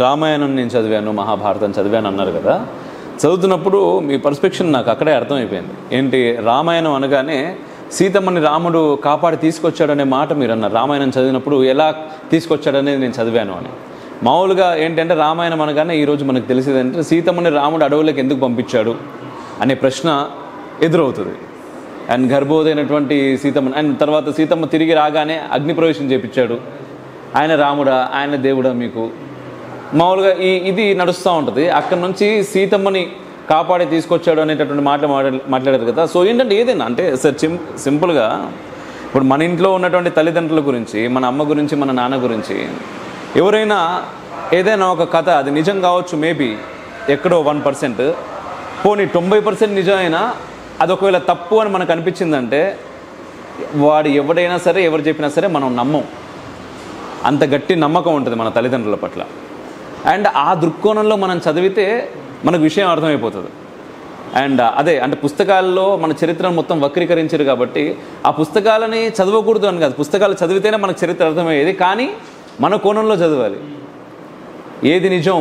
రామాయణం నేను చదివాను, మహాభారతం చదివాను అన్నారు కదా. చదువుతున్నప్పుడు మీ పర్స్పెక్షన్ నాకు అక్కడే అర్థమైపోయింది. ఏంటి, రామాయణం అనగానే సీతమ్మని రాముడు కాపాడి తీసుకొచ్చాడనే మాట మీరు అన్నారు. రామాయణం చదివినప్పుడు ఎలా తీసుకొచ్చాడనేది నేను చదివాను అని. మామూలుగా ఏంటంటే రామాయణం అనగానే ఈరోజు మనకు తెలిసేదంటే సీతమ్మని రాముడు అడవులకు ఎందుకు పంపించాడు అనే ప్రశ్న ఎదురవుతుంది. అండ్ గర్భవతైనటువంటి సీతమ్మ, అండ్ తర్వాత సీతమ్మ తిరిగి రాగానే అగ్నిప్రవేశం చేపించాడు. ఆయన రాముడా, ఆయన దేవుడా మీకు మామూలుగా ఇది నడుస్తూ ఉంటుంది. అక్కడ నుంచి సీతమ్మని కాపాడి తీసుకొచ్చాడు అనేటటువంటి మాట్లాడారు కదా. సో ఏంటంటే ఏదైనా అంటే సార్ సింపుల్గా ఇప్పుడు మన ఇంట్లో ఉన్నటువంటి తల్లిదండ్రుల గురించి, మన అమ్మ గురించి, మన నాన్న గురించి ఎవరైనా ఏదైనా ఒక కథ, అది నిజం కావచ్చు, మేబీ ఎక్కడో 1%, పోనీ 90% నిజమైనా అది ఒకవేళ తప్పు అని మనకు అనిపించిందంటే వాడు ఎవడైనా సరే, ఎవరు చెప్పినా సరే మనం నమ్మం. అంత గట్టి నమ్మకం ఉంటుంది మన తల్లిదండ్రుల పట్ల. అండ్ ఆ దృక్కోణంలో మనం చదివితే మనకు విషయం అర్థమైపోతుంది. అండ్ అదే అంటే పుస్తకాల్లో మన చరిత్రను మొత్తం వక్రీకరించారు కాబట్టి ఆ పుస్తకాలని చదవకూడదు అని కాదు, పుస్తకాలు చదివితేనే మనకు చరిత్ర అర్థమయ్యేది. కానీ మన కోణంలో చదవాలి. ఏది నిజం,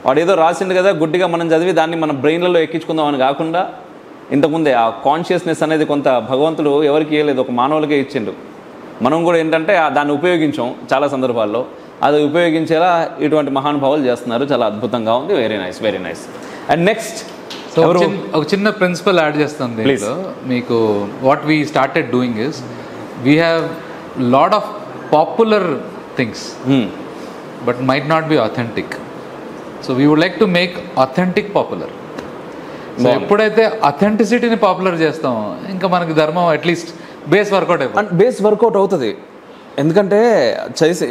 వాడు ఏదో రాసిండు కదా గుడ్డిగా మనం చదివి దాన్ని మన బ్రెయిన్లలో ఎక్కించుకుందాం అని కాకుండా, ఇంతకుముందే ఆ కాన్షియస్నెస్ అనేది కొంత భగవంతుడు ఎవరికి ఇవ్వలేదు, ఒక మానవులకే ఇచ్చిండు. మనం కూడా ఏంటంటే దాన్ని ఉపయోగించాం చాలా సందర్భాల్లో. అది ఉపయోగించేలా ఇటువంటి మహానుభావులు చేస్తున్నారు. చాలా అద్భుతంగా ఉంది. Very nice, very nice. And next ఒక చిన్న ప్రిన్సిపల్ యాడ్ చేస్తాను దీంట్లో. మీకు what we started doing is we have lot of popular things but might not be authentic. So we would like to make authentic popular. So ఎప్పుడైతే అథెంటిసిటీని popular చేస్తామో ఇంకా మనకి ధర్మం అట్లీస్ట్ బేస్ వర్కౌట్ అవుతుంది. ఎందుకంటే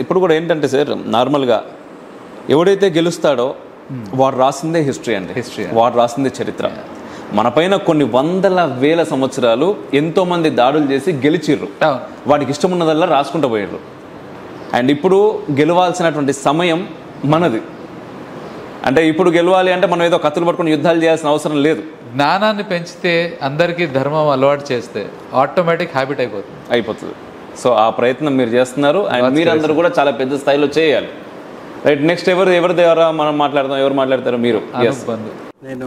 ఇప్పుడు కూడా ఏంటంటే సార్, నార్మల్గా ఎవడైతే గెలుస్తాడో వాడు రాసిందే హిస్టరీ అండి. వాడు రాసిందే చరిత్ర. మన పైన కొన్ని వందల వేల సంవత్సరాలు ఎంతోమంది దాడులు చేసి గెలిచిర్రు. వాడికి ఇష్టం ఉన్నదల్లా రాసుకుంటూ పోయారు. అండ్ ఇప్పుడు గెలవాల్సినటువంటి సమయం మనది. అంటే ఇప్పుడు గెలవాలి అంటే మనం ఏదో కత్తులు పట్టుకుని యుద్ధాలు చేయాల్సిన అవసరం లేదు. జ్ఞానాన్ని పెంచితే, అందరికీ ధర్మం అలవాటు చేస్తే ఆటోమేటిక్ హ్యాబిట్ అయిపోతుంది. సో ఆ ప్రయత్నం మీరు చేస్తున్నారు. అండ్ మీరందరూ కూడా చాలా పెద్ద స్థాయిలో చేయాలి. రైట్, నెక్స్ట్ ఎవరి ద్వారా మనం మాట్లాడదాం? ఎవరు మాట్లాడతారు? మీరు. నేను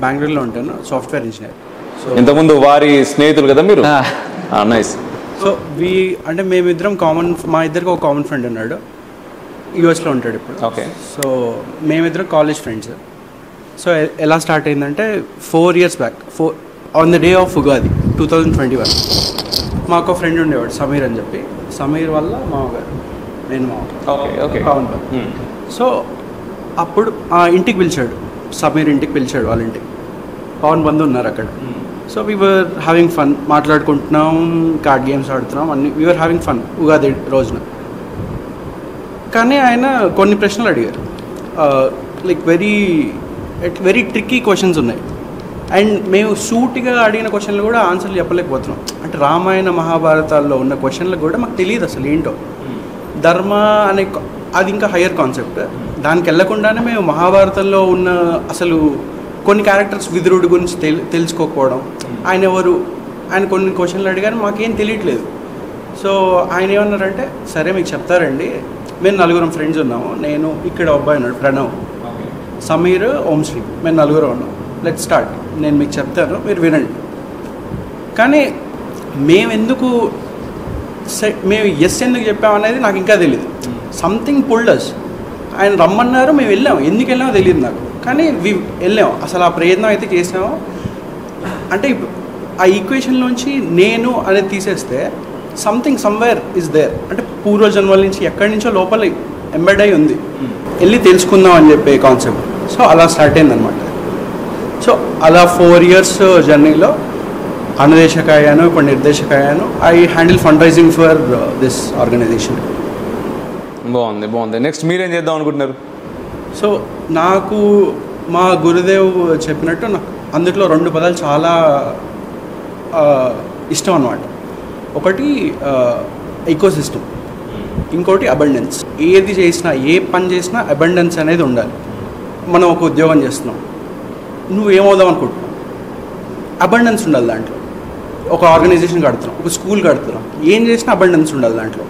బెంగళూరులో ఉంటాను, సాఫ్ట్వేర్ ఇంజనీర్. సో ఇంతకుముందు వారి స్నేహితులు కదా మీరు? నైస్. సో అంటే మేమిద్దరం మా ఇద్దరికి ఒక కామన్ ఫ్రెండ్ ఉన్నాడు, యూఎస్లో ఉంటాడు ఇప్పుడు. ఓకే. సో మేమిద్దరం కాలేజ్ ఫ్రెండ్స్. సో ఎలా స్టార్ట్ అయిందంటే 4 years back, on the day of Ugadi 2021 మాకు ఫ్రెండ్ ఉండేవాడు సమీర్ అని చెప్పి. సమీర్ వల్ల మామగారు, నేను పవన్ బాబు. సో అప్పుడు ఇంటికి పిలిచాడు, సమీర్ ఇంటికి పిలిచాడు. వాళ్ళ ఇంటికి పవన్ బంధు ఉన్నారు అక్కడ. సో వీఆర్ హ్యావింగ్ ఫన్, మాట్లాడుకుంటున్నాం, కార్డ్ గేమ్స్ ఆడుతున్నాం, అన్ని వీఆర్ హ్యావింగ్ ఫన్ ఉగాది రోజున. కానీ ఆయన కొన్ని ప్రశ్నలు అడిగారు, లైక్ వెరీ ట్రిక్కీ క్వశ్చన్స్ ఉన్నాయి. అండ్ మేము సూటిగా అడిగిన క్వశ్చన్లు కూడా ఆన్సర్లు చెప్పలేకపోతున్నాం. అంటే రామాయణ మహాభారతాల్లో ఉన్న క్వశ్చన్లకు కూడా మాకు తెలియదు అసలు ఏంటో. ధర్మ అనే అది ఇంకా హయ్యర్ కాన్సెప్ట్. దానికి వెళ్ళకుండానే మేము మహాభారతంలో ఉన్న అసలు కొన్ని క్యారెక్టర్స్, విదురుడి గురించి తెలుసుకోకపోవడం, ఆయన ఎవరు, ఆయన కొన్ని క్వశ్చన్లు అడిగారు, మాకేం తెలియట్లేదు. సో ఆయన ఏమన్నారంటే, సరే మీకు చెప్తారండి, మేము 4 ఫ్రెండ్స్ ఉన్నాము, నేను ఇక్కడ అబ్బాయి ఉన్నాడు ప్రణవ్, సమీర్, ఓంశ్రీ, మేము 4 ఉన్నాం, లెట్స్ స్టార్ట్, నేను మీకు చెప్తాను, మీరు వినండి. కానీ మేము ఎస్ ఎందుకు చెప్పామనేది నాకు ఇంకా తెలియదు. Something pulled. ఆయన రమ్మన్నారు, మేము వెళ్ళాము, ఎందుకు వెళ్ళామో తెలియదు నాకు, కానీ వెళ్ళాము. అసలు ఆ ప్రయత్నం అయితే చేసాము. అంటే ఆ ఈక్వేషన్లోంచి నేను అనేది తీసేస్తే సంథింగ్ సమ్వేర్ ఇస్ దేర్, అంటే పూర్వజన్మల నుంచి ఎక్కడి నుంచో లోపల ఎంబెడ్ అయి ఉంది, వెళ్ళి తెలుసుకుందాం అని చెప్పే కాన్సెప్ట్. సో అలా స్టార్ట్ అయిందనమాట. సో అలా 4 years జర్నీలో అనుదేశక అయ్యాను, ఇప్పుడు నిర్దేశక అయ్యాను. I handle fund raising for this organization. బాగుంది. నెక్స్ట్ మీరేం చేద్దాం అనుకుంటున్నారు? సో నాకు మా గురుదేవ్ చెప్పినట్టు నాకు అందులో 2 పదాలు చాలా ఇష్టం అన్నమాట. ఒకటి ఎకోసిస్టమ్, ఇంకోటి అబండెన్స్. ఏది చేసినా, ఏ పని చేసినా అబండెన్స్ అనేది ఉండాలి. మనం ఒక ఉద్యోగం చేస్తున్నాం, నువ్వేమవుదాం అనుకుంటున్నావు, అబండెన్స్ ఉండాలి దాంట్లో. ఒక ఆర్గనైజేషన్ కడుతున్నాం, ఒక స్కూల్ కడుతున్నాం, ఏం చేసినా అబండెన్స్ ఉండాలి దాంట్లో.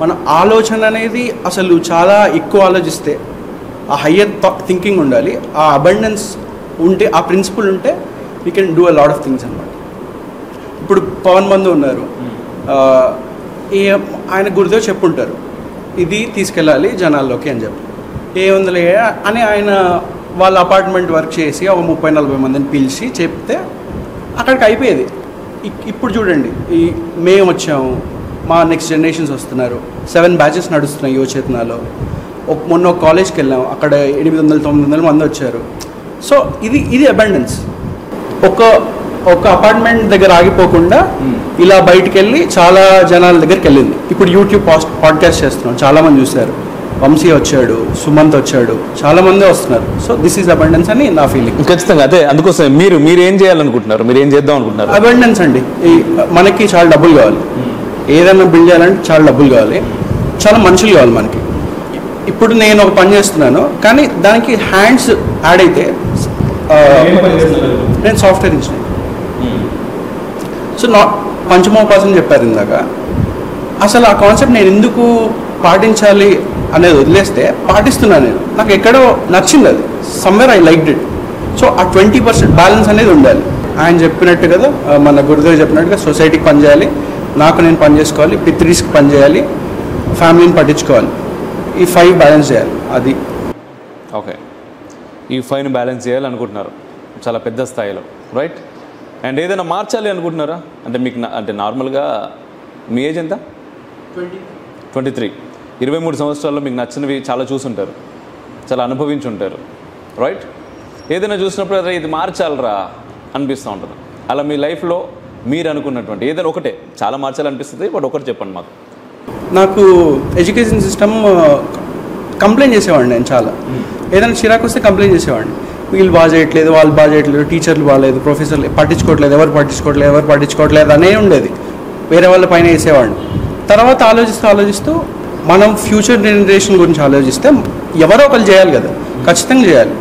మన ఆలోచన అనేది అసలు చాలా ఎక్కువ ఆలోచిస్తే ఆ హయ్యర్ థింకింగ్ ఉండాలి, ఆ అబండెన్స్ ఉంటే, ఆ ప్రిన్సిపల్ ఉంటే we can do a lot of things అనమాట. ఇప్పుడు పవన్ బంధు ఉన్నారు, ఆయన గురితో చెప్పుంటారు ఇది తీసుకెళ్ళాలి జనాల్లోకి అని చెప్పి, ఏముందిలే అని ఆయన వాళ్ళ అపార్ట్మెంట్ వర్క్ చేసి ఒక 30-40 మందిని పిలిచి చెప్తే అక్కడికి అయిపోయేది. ఇప్పుడు చూడండి, మేము వచ్చాము, మా నెక్స్ట్ జనరేషన్స్ వస్తున్నారు, 7 బ్యాచెస్ నడుస్తున్నాయి యువచేతనాలో. మొన్న ఒక కాలేజ్కి వెళ్ళాము, అక్కడ 800-900 మంది వచ్చారు. సో ఇది అబండెన్స్. ఒక అపార్ట్మెంట్ దగ్గర ఆగిపోకుండా ఇలా బయటికి వెళ్ళి చాలా జనాల దగ్గరికి వెళ్ళింది. ఇప్పుడు యూట్యూబ్ పాడ్కాస్ట్ చేస్తున్నాం, చాలామంది చూశారు, వంశీ వచ్చాడు, సుమంత్ వచ్చాడు, చాలామంది వస్తున్నారు. సో దిస్ ఈజ్ అబండెన్స్ అని నా ఫీలింగ్. ఖచ్చితంగా అదే, అందుకోసం మీరు ఏం చేయాలనుకుంటున్నారు, మీరు ఏం చేద్దాం అనుకుంటున్నారు? అబండెన్స్ అండి. మనకి చాలా డబ్బులు కావాలి, ఏదైనా బిల్డ్ చేయాలంటే చాలా డబ్బులు కావాలి, చాలా మనుషులు కావాలి మనకి. ఇప్పుడు నేను ఒక పని చేస్తున్నాను, కానీ దానికి హ్యాండ్స్ యాడ్ అయితే, నేను సాఫ్ట్వేర్ ఇంజనీర్. సో పంచమోపాసన చెప్పారు ఇందాక, అసలు ఆ కాన్సెప్ట్ నేను ఎందుకు పాటించాలి అనేది వదిలేస్తే పాటిస్తున్నాను నేను. నాకు ఎక్కడో నచ్చింది అది, somewhere I liked it. So ఆ 20% బ్యాలెన్స్ అనేది ఉండాలి. ఆయన చెప్పినట్టు కదా, మన గురుదేవ్ చెప్పినట్టుగా సొసైటీకి పనిచేయాలి, నాకు నేను పని చేసుకోవాలి, పిత్రీస్కి పని చేయాలి, ఫ్యామిలీని పట్టించుకోవాలి. ఈ 5 బ్యాలెన్స్ చేయాలి. అది ఓకే, ఈ 5ని బ్యాలెన్స్ చేయాలనుకుంటున్నారు చాలా పెద్ద స్థాయిలో, రైట్? అండ్ ఏదైనా మార్చాలి అనుకుంటున్నారా? అంటే మీకు అంటే నార్మల్గా మీ ఏజ్ ఎంత? 23. 23 సంవత్సరాల్లో మీకు నచ్చినవి చాలా చూసుంటారు, చాలా అనుభవించి ఉంటారు, రైట్? ఏదైనా చూసినప్పుడు అదే ఇది మార్చాలరా అనిపిస్తూ ఉంటుంది. అలా మీ లైఫ్లో మీరు అనుకున్నటువంటి ఏదైనా ఒకటే, చాలా మార్చాలనిపిస్తుంది, బట్ ఒకటి చెప్పండి మాకు. నాకు ఎడ్యుకేషన్ సిస్టమ్ కంప్లైంట్ చేసేవాడిని నేను చాలా. ఏదైనా చిరాకు వస్తే కంప్లైంట్ చేసేవాడిని, వీళ్ళు బాగా చేయట్లేదు, వాళ్ళు బాగా చేయట్లేదు, టీచర్లు బాగాలేదు, ప్రొఫెసర్లు పట్టించుకోవట్లేదు, ఎవరు పట్టించుకోవట్లేదు అనే ఉండేది. వేరే వాళ్ళ పైన వేసేవాడిని. తర్వాత ఆలోచిస్తూ మనం ఫ్యూచర్ జనరేషన్ గురించి ఆలోచిస్తే ఎవరో ఒకరు చేయాలి కదా, ఖచ్చితంగా చేయాలి.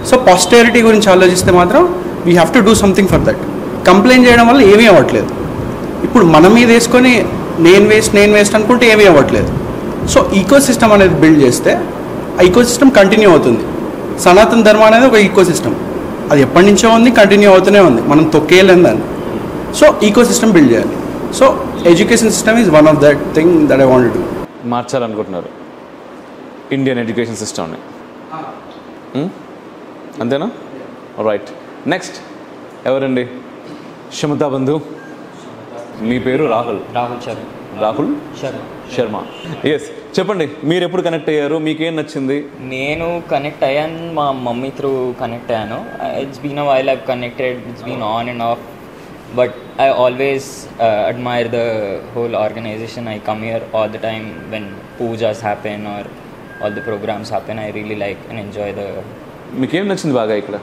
సో పాస్టెరిటీ గురించి ఆలోచిస్తే మాత్రం we have to do something for that. Complaint చేయడం వల్ల ఏమీ అవ్వట్లేదు. ఇప్పుడు మన మీద వేసుకొని నేను వేస్ట్ అనుకుంటే ఏమీ అవ్వట్లేదు. సో ఈకో సిస్టమ్ అనేది బిల్డ్ చేస్తే ఆ ఈకో సిస్టమ్ కంటిన్యూ అవుతుంది. సనాతన ధర్మం అనేది ఒక ఈకో సిస్టమ్, అది ఎప్పటి నుంచో ఉంది, కంటిన్యూ అవుతూనే ఉంది, మనం తొక్కేయలేం దాన్ని. సో ఈకో సిస్టమ్ బిల్డ్ చేయాలి. So education system is one of that thing that I want to do. మార్చాలనుకుంటున్నారు ఇండియన్ ఎడ్యుకేషన్ సిస్టమ్ని, అంతేనా? రైట్. నెక్స్ట్ ఎవరండి? శమతా బంధు. మీ పేరు? రాహుల్ శర్మ. ఎస్, చెప్పండి, మీరు ఎప్పుడు కనెక్ట్ అయ్యారు, మీకేం నచ్చింది? నేను కనెక్ట్ అయ్యాను మా మమ్మీ త్రూ కనెక్ట్ అయ్యాను. It's been a while I've connected, it's been on and off, but I always admire the whole organization. I come here all the time when pujas happen or all the programs happen. I really like and enjoy మీకేం నచ్చింది బాగా ఇక్కడ?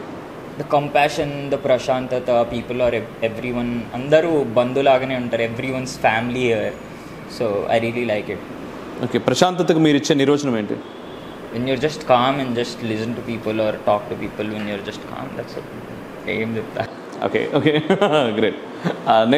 the compassion, the prashantata, people are everyone, andaru bandulagane untaru, everyone's family here. So I really like it. Okay, ప్రశాంతతకు మీరు ఇచ్చే నిర్వచనం ఏంటి? When you're just calm and just listen to people or talk to people, when you're just calm, that's it. Aim with that. Okay, great. Next.